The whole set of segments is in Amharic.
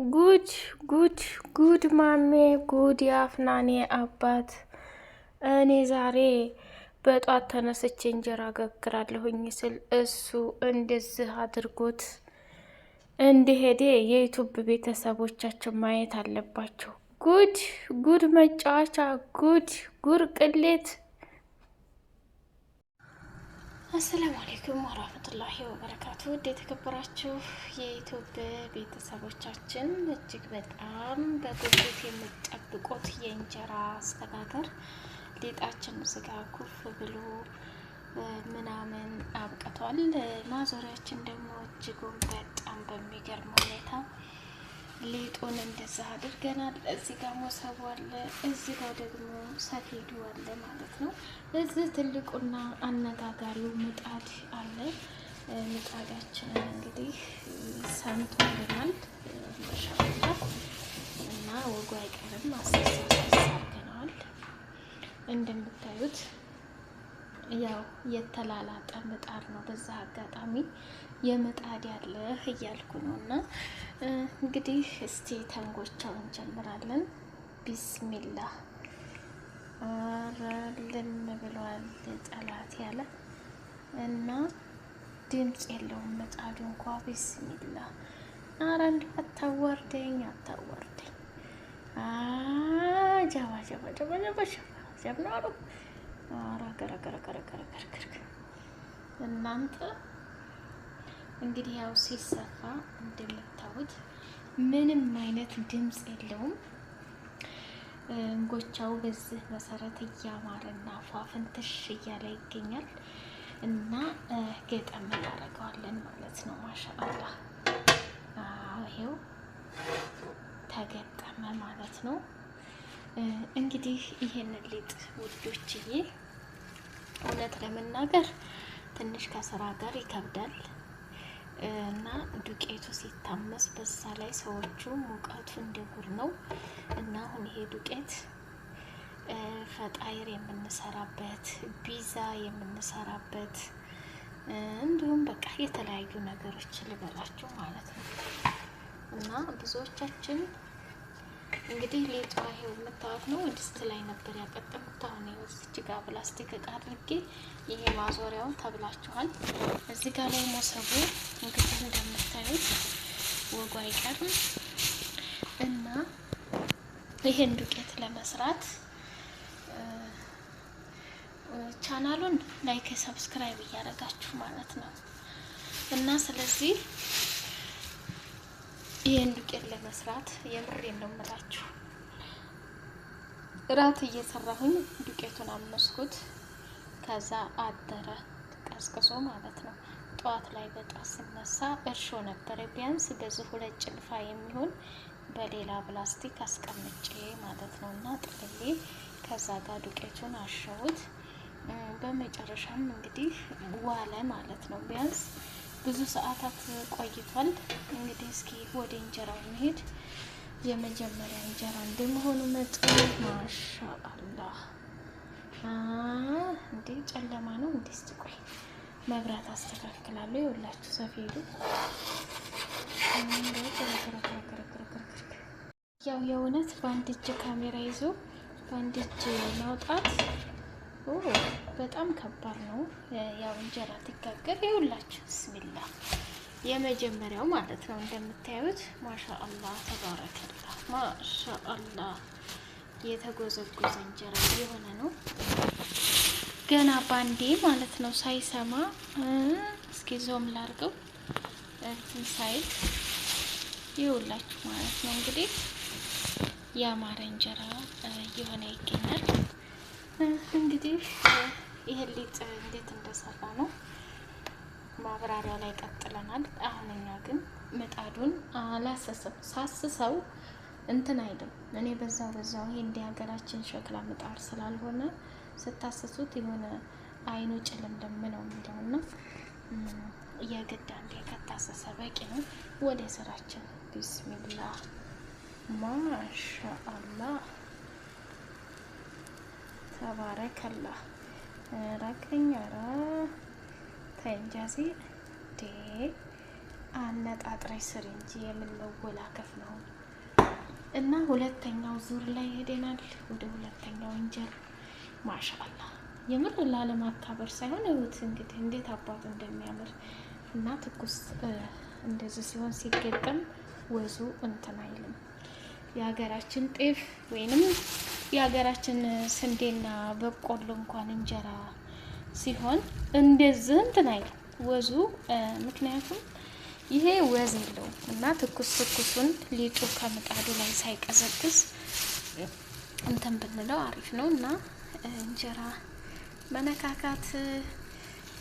ጉድ ጉድ ጉድ ማሜ ጉድ የአፍናኔ አባት። እኔ ዛሬ በጧት ተነስቼ እንጀራ ጋግራለሁኝ ስል እሱ እንደዚህ አድርጎት እንደሄደ የዩቱብ ቤተሰቦቻችን ማየት አለባቸው። ጉድ ጉድ መጫወቻ ጉድ ጉር ቅሌት። አሰላሙ አለይኩም ወራህመቱላሂ ወበረካቱ። ውድ የተከበራችሁ የዩቱብ ቤተሰቦቻችን እጅግ በጣም በጉጉት የምትጠብቁት የእንጀራ አስተጋገር ሊጣችን ስጋ ኩፍ ብሎ ምናምን አብቅቷል። ማዞሪያችን ደግሞ እጅጉን በጣም በሚገርም ሁኔታ ሊጡን እንደዛ አድርገናል። እዚህ ጋር ሞሰቡ አለ፣ እዚህ ጋር ደግሞ ሰፌዱ አለ ማለት ነው። እዚህ ትልቁና አነጋጋሪው ምጣድ አለ። ምጣዳችን እንግዲህ ሰምቶልናል ማሻአላ እና ወጉ አይቀርም። አድርገነዋል። እንደምታዩት ያው የተላላጠ ምጣድ ነው። በዛ አጋጣሚ የምጣድ ያለ እያልኩ ነው። እና እንግዲህ እስቲ ተንጎቻው እንጀምራለን። ቢስሚላህ አረልን ብሏል ጠላት ያለ እና ድምፅ የለውም ምጣዱ እንኳ። ቢስሚላህ አረ እንደው አታዋርደኝ አታዋርደኝ። ጀባ ጀባ ጀባ ጀባ ጀባ አሉ። አረ ገረገረገረገረገረ እናንተ እንግዲህ ያው ሲሰፋ እንደምታዩት ምንም አይነት ድምፅ የለውም። እንጎቻው በዚህ መሰረት እያማረና ፏፍንትሽ እያለ ይገኛል። እና ገጠም እናደርገዋለን ማለት ነው። ማሻአላህ ይሄው ተገጠመ ማለት ነው። እንግዲህ ይሄንን ሊጥ ውዶችዬ እውነት ለመናገር ትንሽ ከስራ ጋር ይከብዳል እና ዱቄቱ ሲታመስ በዛ ላይ ሰዎቹ ሙቀቱ እንደጉር ነው። እና አሁን ይሄ ዱቄት ፈጣይር የምንሰራበት ቢዛ የምንሰራበት እንዲሁም በቃ የተለያዩ ነገሮች ልበላችሁ ማለት ነው። እና ብዙዎቻችን እንግዲህ ሊጧ ይሄው የምታዩት ነው። ድስት ላይ ነበር ያቀጠምኩት። አሁን ይኸው እዚች ጋር ፕላስቲክ እቃ አድርጌ ይሄ ማዞሪያው ተብላችኋል። እዚህ ጋር ላይ ሞሰቡ እንግዲህ እንደምታዩት ወጉ አይቀርም። እና ይሄን ዱቄት ለመስራት ቻናሉን ላይክ ሰብስክራይብ እያደረጋችሁ ማለት ነው። እና ስለዚህ ይሄን ዱቄት ለመስራት የምሬን ነው የምላችሁ። እራት እየሰራሁኝ ዱቄቱን አመስኩት። ከዛ አደረ ቀስቅሶ ማለት ነው። ጠዋት ላይ በጣም ስነሳ እርሾ ነበረ። ቢያንስ በዚህ 2 ጭልፋ የሚሆን በሌላ ፕላስቲክ አስቀምጬ ማለት ነው። እና ጥቅሌ ከዛ ጋር ዱቄቱን አሸውት። በመጨረሻም እንግዲህ ዋለ ማለት ነው። ቢያንስ ብዙ ሰዓታት ቆይቷል። እንግዲህ እስኪ ወደ እንጀራው እንሄድ። የመጀመሪያ እንጀራ እንደመሆኑ መጠን ማሻአላህ እንዴ ጨለማ ነው እንዴ? እስቲ ቆይ መብራት አስተካክላለሁ። ይኸውላችሁ ሰፌዱ ያው የእውነት በአንድ እጅ ካሜራ ይዞ በአንድ እጅ ማውጣት በጣም ከባድ ነው። ያው እንጀራ ትጋገር። ይኸውላችሁ ብስሚላህ የመጀመሪያው ማለት ነው። እንደምታዩት ማሻአላህ ተባረከላህ ማሻአላህ የተጎዘጎዘ እንጀራ የሆነ ነው። ገና ባንዴ ማለት ነው ሳይሰማ እስኪ ዞም ላርገው እንትን ሳይል ይኸውላችሁ ማለት ነው። እንግዲህ ያማረ እንጀራ የሆነ ይገኛል። እንግዲህ ይሄን ሊጥ እንዴት እንደሰራ ነው ማብራሪያው ላይ ቀጥለናል። አሁን እኛ ግን ምጣዱን አላሰሰም። ሳስሰው እንትን አይልም። እኔ በዛው ይሄ እንደ ሀገራችን ሸክላ ምጣድ ስላልሆነ ስታስሱት የሆነ አይኑ ጭልምልም ነው የሚለውና የግድ አንዴ ከታሰሰ በቂ ነው። ወደ ስራችን ቢስሚላህ ማሻአላህ ተባረከላህ። ረቀኛራ ተንጃዚ ዴ አነጣጥረሽ ስሪ እንጂ የምንወላከፍ ነው። እና ሁለተኛው ዙር ላይ ሄደናል። ወደ ሁለተኛው እንጀራ ማሻአላ የምር ላለማካበር ሳይሆን እዩት እንግዲህ እንዴት አባቱ እንደሚያምር እና ትኩስ እንደዚህ ሲሆን ሲገጠም ወዙ እንትን አይልም። የሀገራችን ጤፍ ወይንም የሀገራችን ስንዴና በቆሎ እንኳን እንጀራ ሲሆን እንደዚህ እንትን አይልም ወዙ። ምክንያቱም ይሄ ወዝ የለውም እና ትኩስ ትኩሱን ሊጡ ከምጣዱ ላይ ሳይቀዘቅዝ እንትን ብንለው አሪፍ ነው እና እንጀራ መነካካት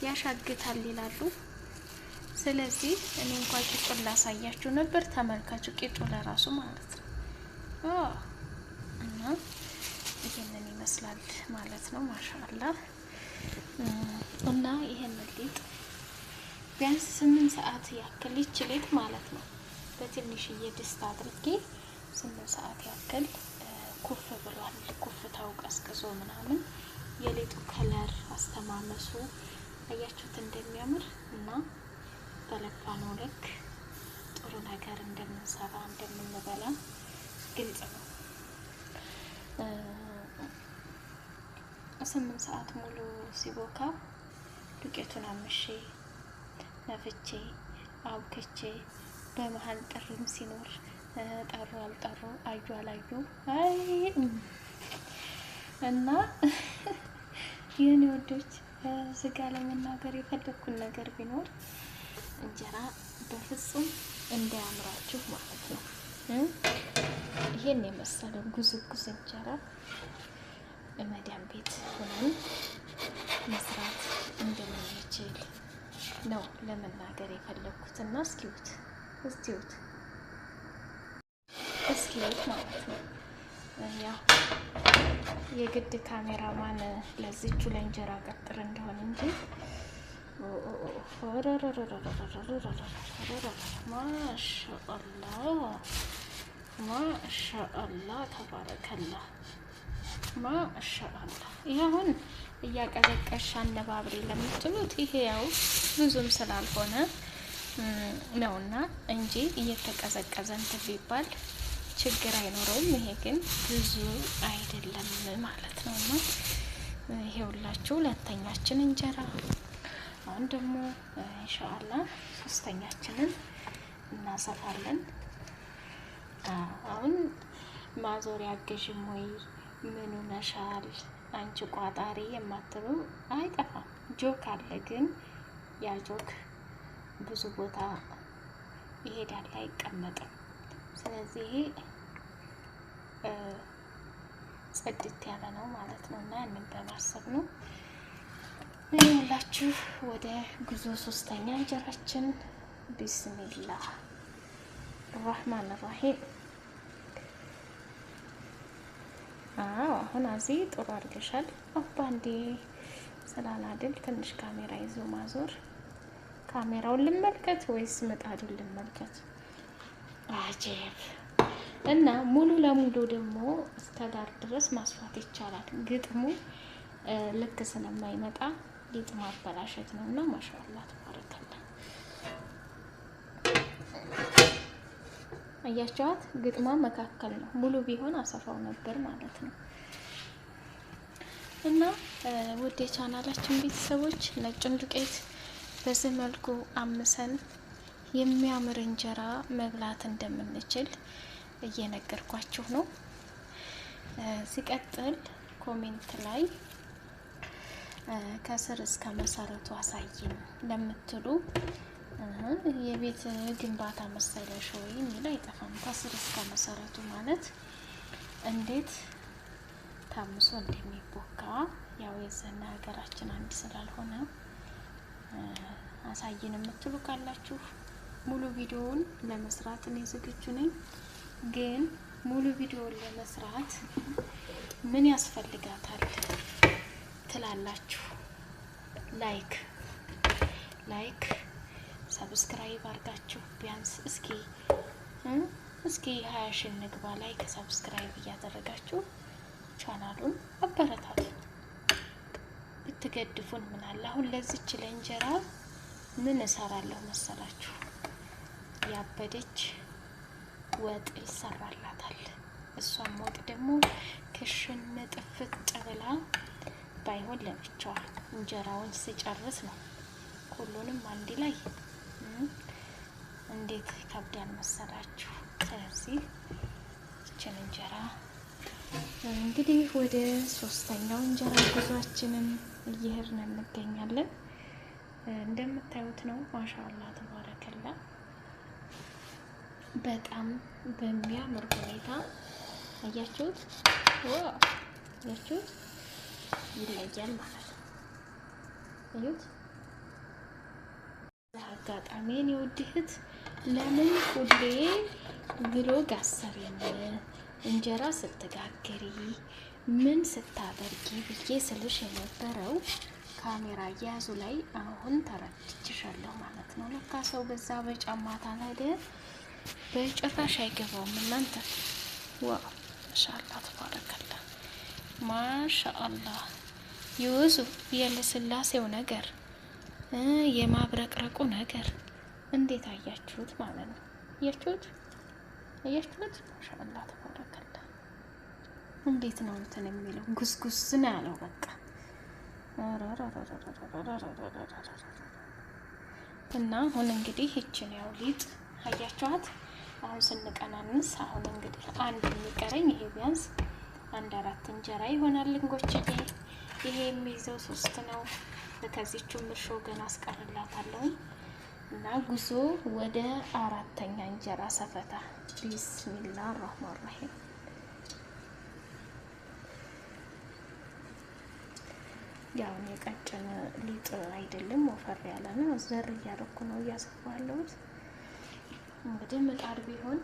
ያሻግታል ይላሉ። ስለዚህ እኔ እንኳን ቂጡን ላሳያችሁ ነበር። ተመልካቹ ቂጡ ለራሱ ማለት ነው እና ይሄንን ይመስላል ማለት ነው። ማሻአላህ እና ይሄንን ሊጥ ቢያንስ 8 ሰዓት ያክል ይችላል ማለት ነው። በትንሽዬ ድስት አድርጌ 8 ሰዓት ያክል ኩፍ ብሏል። ኩፍታው ቀዝቅዞ ምናምን የሊጡ ከለር አስተማመሱ አያችሁት እንደሚያምር እና በለፋነው ልክ ጥሩ ነገር እንደምንሰራ እንደምንበላ ግልጽ ነው። 8 ሰዓት ሙሉ ሲቦካ ዱቄቱን አምሼ ነፍቼ አብክቼ በመሀል ጥሪም ሲኖር ጠሩ አልጠሩ አዩ አላዩ እና ይህን ወዶች ስጋ ለመናገር የፈለግኩን ነገር ቢኖር እንጀራ በፍጹም እንዳያምራችሁ ማለት ነው። ይሄን የመሰለ ጉዝጉዝ እንጀራ በመዳም ቤት ሆነን መስራት እንደምንችል ነው ለመናገር የፈለግኩት እና እስኪዩት ማለት ነው። ያው የግድ ካሜራማን ለዚቹ ለእንጀራ ቀጥር እንደሆነ እንጂ ማሻአላ ተባረከላ ማሻአላ። ይሄ አሁን እያቀዘቀሽ አነባብሬ ለምትሉት ይሄ ያው ብዙም ስላልሆነ ነውና እንጂ እየተቀዘቀዘ እንትን ቢባል ችግር አይኖረውም። ይሄ ግን ብዙ አይደለም ማለት ነው። እና ይሄ ሁላችሁ ሁለተኛችን እንጀራ። አሁን ደግሞ ኢንሻአላ ሶስተኛችንን እናሰፋለን። አሁን ማዞሪያ አገዥም ወይ ምኑ ነሻል አንቺ ቋጣሪ የማትሉ አይጠፋም። ጆክ አለ፣ ግን ያ ጆክ ብዙ ቦታ ይሄዳል አይቀመጥም። ስለዚህ ይሄ ጽድት ያለ ነው ማለት ነው እና ያንን በማሰብ ነው ያላችሁ። ወደ ጉዞ ሶስተኛ እንጀራችን ቢስሚላህ ራህማን ራሂም። አሁን እዚህ ጥሩ አድርገሻል። አባንዴ ስላላድል ትንሽ ካሜራ ይዞ ማዞር። ካሜራውን ልመልከት ወይስ ምጣዱን ልመልከት? አጀብ። እና ሙሉ ለሙሉ ደግሞ እስከ ዳር ድረስ ማስፋት ይቻላል። ግጥሙ ልክ ስለማይመጣ ሊጥ ማበላሸት ነው እና ማሻአላ ተባረከላ። አያቸዋት ግጥሟ መካከል ነው። ሙሉ ቢሆን አሰፋው ነበር ማለት ነው። እና ውድ የቻናላችን ቤተሰቦች ነጭን ዱቄት በዚህ መልኩ አምሰን የሚያምር እንጀራ መብላት እንደምንችል እየነገርኳችሁ ነው። ሲቀጥል ኮሜንት ላይ ከስር እስከ መሰረቱ አሳይን ለምትሉ የቤት ግንባታ መሰለሽ ወይ የሚል አይጠፋም። ከስር እስከ መሰረቱ ማለት እንዴት ታምሶ እንደሚቦካ ያው የዘና ሀገራችን አንድ ስላልሆነ አሳይን የምትሉ ካላችሁ ሙሉ ቪዲዮውን ለመስራት እኔ ዝግጁ ነኝ። ግን ሙሉ ቪዲዮውን ለመስራት ምን ያስፈልጋታል ትላላችሁ? ላይክ ሰብስክራይብ አድርጋችሁ ቢያንስ እስኪ 20 ሺህ ንግባ። ላይክ ሰብስክራይብ እያደረጋችሁ ቻናሉን አበረታቱ። ብትገድፉን ምን አለ። አሁን ለዚች ለእንጀራ ምን እሰራለሁ መሰላችሁ? ያበደች ወጥ ይሰራላታል። እሷም ወጥ ደግሞ ክሽን ጥፍጥ ብላ ባይሆን ለብቻዋ እንጀራውን ስጨርስ ነው ሁሉንም አንድ ላይ እንዴት ከብዳን መሰላችሁ። ስለዚህ ይችን እንጀራ እንግዲህ ወደ ሶስተኛው እንጀራ ጉዟችንን እየሄድን እንገኛለን። እንደምታዩት ነው። ማሻአላ ተባረከላ። በጣም በሚያምር ሁኔታ አያችሁት? ዋው አያችሁት? ይለያል ማለት ነው። አዩት? አጋጣሚ እኔ ውድህት ለምን ሁሌ ብሎግ አሰሪን እንጀራ ስትጋግሪ ምን ስታደርጊ ብዬ ስልሽ የነበረው ካሜራ እያያዙ ላይ አሁን ተረድቼሻለሁ ማለት ነው። ለካ ሰው በዛ በጫማ ታላደ በጭራሽ አይገባውም እናንተ። ዋው ማሻአላ ተባረከላ። ማሻአላ ይወዙ የልስላሴው ነገር የማብረቅረቁ ነገር እንዴት አያችሁት ማለት ነው። አያችሁት? ማሻአላ ተባረከላ። እንዴት ነው እንትን የሚለው ጉስጉስ ነው ያለው በቃ እና አሁን እንግዲህ ይችን ያው ሊጥ አያችኋት። አሁን ስንቀናንስ አሁን እንግዲህ አንድ የሚቀረኝ ይሄ ቢያንስ 1-4 እንጀራ ይሆናል እንጎችዬ። ይሄ የሚይዘው 3 ነው። ከዚህችም እርሾ ገና አስቀርላታለሁ እና ጉዞ ወደ 4ኛ እንጀራ ሰፈታ። ቢስሚላህ አርህማን ረሂም። ያው የቀጭን ሊጥ አይደለም ወፈር ያለ ነው። ዘር እያደረኩ ነው እያሰፋለሁት። እንግዲህ ምጣድ ቢሆን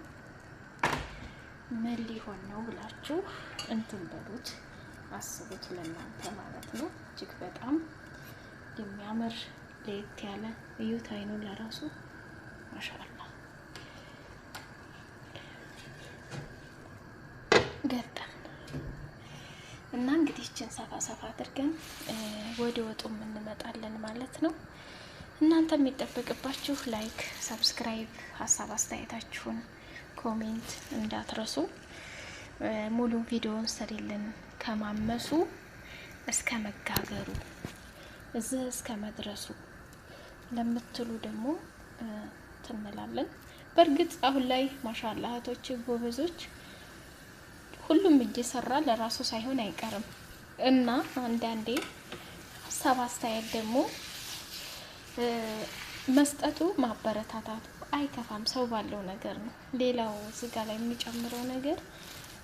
ምን ሊሆን ነው ብላችሁ እንትን በሉት አስቡት ለእናንተ ማለት ነው። እጅግ በጣም የሚያምር ለየት ያለ እዩት። አይኑን ለራሱ ማሻአላ ገጠም እና እንግዲህ እችን ሰፋ ሰፋ አድርገን ወደ ወጡ እንመጣለን ማለት ነው። እናንተ የሚጠበቅባችሁ ላይክ፣ ሰብስክራይብ፣ ሀሳብ አስተያየታችሁን ኮሜንት እንዳትረሱ። ሙሉ ቪዲዮውን ስሪልን ከማመሱ እስከ መጋገሩ እዚህ እስከ መድረሱ ለምትሉ ደግሞ ትንላለን። በእርግጥ አሁን ላይ ማሻአላ እህቶች ጎበዞች ሁሉም እየሰራ ለራሱ ሳይሆን አይቀርም እና አንዳንዴ ሀሳብ አስተያየት ደግሞ መስጠቱ ማበረታታቱ አይከፋም። ሰው ባለው ነገር ነው። ሌላው እዚጋ ላይ የሚጨምረው ነገር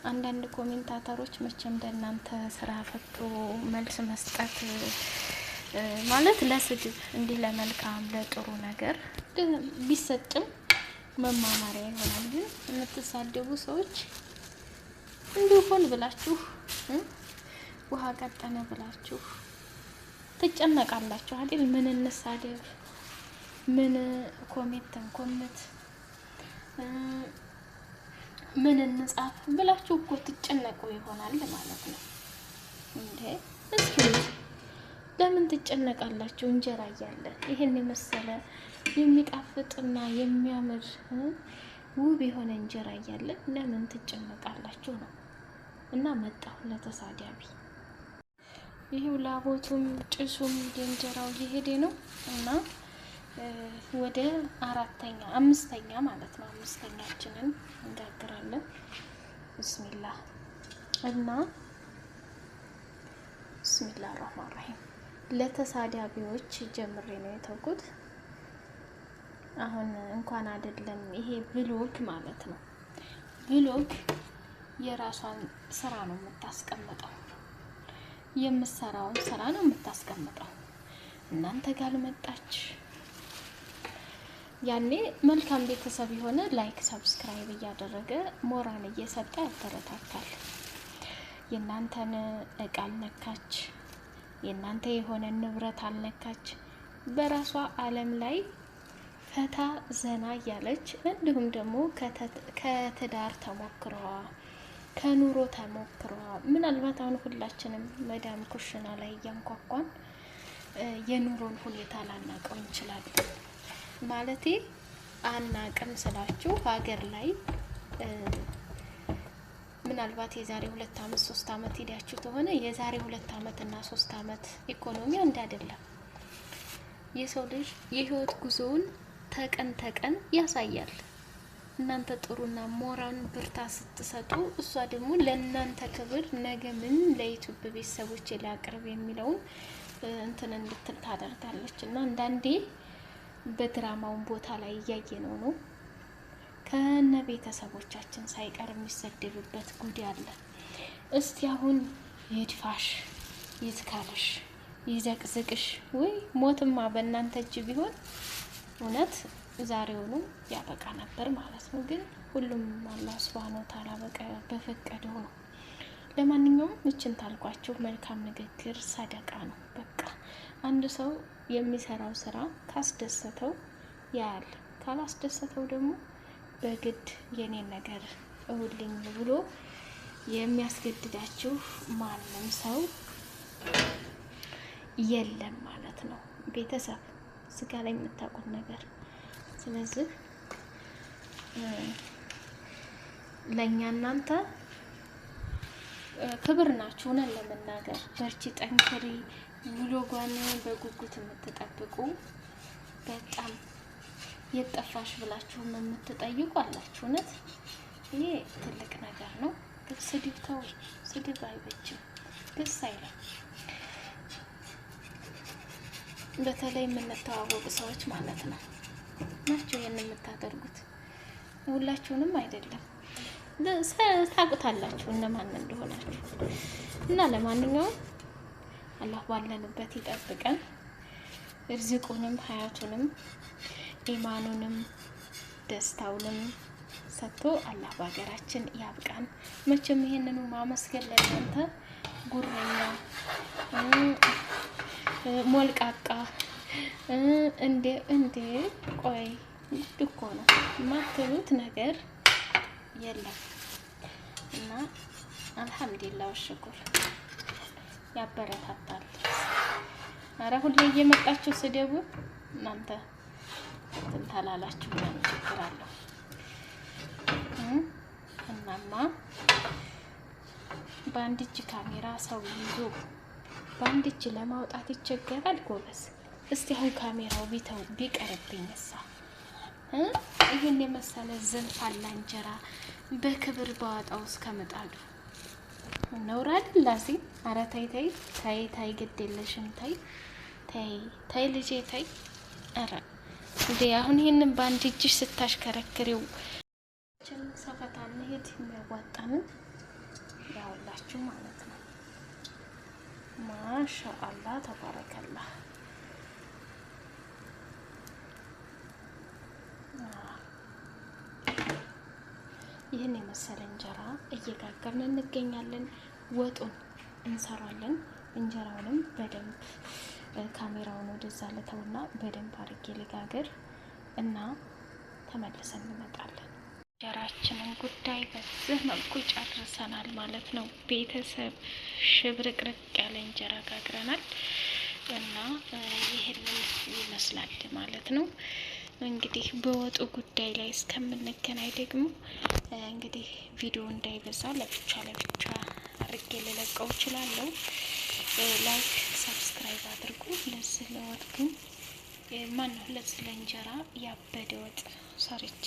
አንዳንድ ኮሜንታተሮች መቼም እንደናንተ ስራ ፈቶ መልስ መስጠት ማለት ለስድብ እንዲህ ለመልካም ለጥሩ ነገር ቢሰጥም መማማሪያ ይሆናል። ግን የምትሳደቡ ሰዎች እንዲሆን ብላችሁ ውሃ ቀጠነ ብላችሁ ትጨነቃላችሁ አይደል? ምን እንሳደብ፣ ምን ኮሜት ምን እንጻፍ ብላችሁ እኮ ትጨነቁ ይሆናል ማለት ነው እንዴ። እስኪ ለምን ትጨነቃላችሁ? እንጀራ እያለ ይሄን የመሰለ የሚጣፍጥና የሚያምር ውብ የሆነ እንጀራ እያለ ለምን ትጨነቃላችሁ ነው። እና መጣሁ ለተሳዳቢ። ይሄው ላቦቱም ጭሱም የእንጀራው እየሄደ ነው እና ወደ 5ኛ ማለት ነው 5ኛችንን እንጋግራለን። ቢስሚላህ እና ቢስሚላህ አርህማን ረሂም። ለተሳዳቢዎች ጀምሬ ነው የተውኩት። አሁን እንኳን አይደለም ይሄ ብሎግ ማለት ነው። ብሎግ የራሷን ስራ ነው የምታስቀምጠው፣ የምትሰራውን ስራ ነው የምታስቀምጠው። እናንተ ጋር መጣች ያኔ መልካም ቤተሰብ የሆነ ላይክ ሰብስክራይብ እያደረገ ሞራን እየሰጠ ያበረታታል። የእናንተን እቃ አልነካች፣ የእናንተ የሆነ ንብረት አልነካች። በራሷ ዓለም ላይ ፈታ ዘና እያለች እንዲሁም ደግሞ ከትዳር ተሞክሯ ከኑሮ ተሞክሯ ምናልባት አሁን ሁላችንም መዳም ኩሽና ላይ እያንኳኳን የኑሮን ሁኔታ ላናቀው እንችላለን። ማለቴ አናቅም ስላችሁ ሀገር ላይ ምናልባት የዛሬ 2 አመት 3 አመት ሄዳችሁ ተሆነ የዛሬ 2 አመት እና 3 አመት ኢኮኖሚ አንድ አይደለም። የሰው ልጅ የህይወት ጉዞውን ተቀን ተቀን ያሳያል። እናንተ ጥሩና ሞራን ብርታ ስትሰጡ እሷ ደግሞ ለእናንተ ክብር ነገ ምን ለዩቲዩብ ቤተሰቦች ላቅርብ የሚለውን እንትን እንድትል ታደርጋለች። እና አንዳንዴ በድራማውን ቦታ ላይ እያየነው ነው። ከነ ቤተሰቦቻችን ሳይቀር የሚሰደብበት ጉድ አለ። እስቲ አሁን ይድፋሽ፣ ይትካልሽ፣ ይዘቅዝቅሽ። ወይ ሞትማ በእናንተ እጅ ቢሆን እውነት ዛሬውኑ ያበቃ ነበር ማለት ነው። ግን ሁሉም አላህ ሱብሃነሁ ወተዓላ በፈቀደው ነው። ለማንኛውም እችን ታልኳችሁ መልካም ንግግር ሰደቃ ነው። በቃ አንድ ሰው የሚሰራው ስራ ካስደሰተው ያያል፣ ካላስደሰተው ደግሞ በግድ የኔን ነገር እውልኝ ብሎ የሚያስገድዳችሁ ማንም ሰው የለም ማለት ነው። ቤተሰብ ስጋ ላይ የምታውቁት ነገር። ስለዚህ ለኛ እናንተ ክብር ናችሁ። ነን ለመናገር በርቺ፣ ጠንክሪ፣ ብሎጓን በጉጉት የምትጠብቁ በጣም የጠፋሽ ብላችሁ የምትጠይቁ አላችሁ። እውነት ይሄ ትልቅ ነገር ነው። ግን ስድብ ተው፣ ስድብ አይበጅም፣ ደስ አይልም። በተለይ የምንተዋወቅ ሰዎች ማለት ነው ናቸው ይሄን የምታደርጉት። ሁላችሁንም አይደለም፣ ታውቁታላችሁ እነማን እንደሆናችሁ። እና ለማንኛውም አላህ ባለንበት ይጠብቀን፣ ርዝቁንም ሀያቱንም ኢማኑንም ደስታውንም ሰጥቶ አላህ በሀገራችን ያብቃን። መቼም ይሄንኑ ማመስገን ለእናንተ ጉረኛ ሞልቃቃ እንዴ ቆይ እኮ ነው የማትሉት ነገር የለም። እና አልሐምዱሊላህ ወሽኩር ያበረታታል። አረ ሁሌ እየመጣችሁ ስደቡ እናንተ ትንታላላችሁ ምን ችግር አለው? እናማ በአንድ እጅ ካሜራ ሰው ይዞ በአንድ እጅ ለማውጣት ይቸገራል ጎበዝ። እስቲ አሁን ካሜራው ቢቀርብኝሳ ይህን የመሰለ ዘንፋላ እንጀራ በክብር ባወጣው እስከምጣዱ ነውር አይደል? ኧረ ተይ ተይ ተይ ተይ፣ ግድ የለሽም ተይ ተይ ተይ ልጄ ተይ። ኧረ እንዴ አሁን ይህንን በአንድ እጅሽ ስታሽከረክሪው ሰፈታ እንሄድ የሚያዋጣንን ያውላችሁ ማለት ነው። ማሻአላህ ተባረከላህ። ይህን የመሰለ እንጀራ እየጋገርን እንገኛለን። ወጡን እንሰራለን። እንጀራውንም በደንብ ካሜራውን ወደዛ ለተውና በደንብ አድርጌ ልጋገር እና ተመልሰን እንመጣለን። እንጀራችንን ጉዳይ በዚህ መልኩ ጨርሰናል ማለት ነው። ቤተሰብ ሽብርቅርቅ ያለ እንጀራ ጋግረናል እና ይህንን ይመስላል ማለት ነው። እንግዲህ በወጡ ጉዳይ ላይ እስከምንገናኝ ደግሞ እንግዲህ ቪዲዮ እንዳይበዛ ለብቻ አድርጌ ልለቀው እችላለሁ። ላይክ ሰብስክራይብ አድርጉ። ለዚህ ለወጥ ግን ማነው ለዚህ ለእንጀራ ያበደ ወጥ ሰርቼ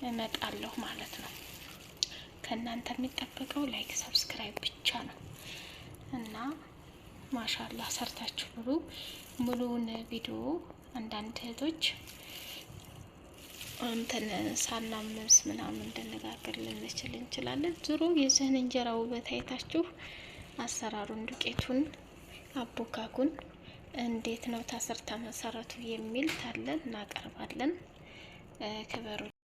እመጣለሁ ማለት ነው። ከእናንተ የሚጠበቀው ላይክ ሰብስክራይብ ብቻ ነው እና ማሻአላህ ሰርታችሁ ብሉ። ሙሉውን ቪዲዮ አንዳንድ እህቶች እንትን ሳናምስ ምናምን እንድንጋገር ልንችል እንችላለን። ዙሮ የዚህን እንጀራ ውበት አይታችሁ አሰራሩን፣ ዱቄቱን፣ አቦካኩን እንዴት ነው ታሰርታ መሰረቱ የሚል ታለን እናቀርባለን። ክበሩ።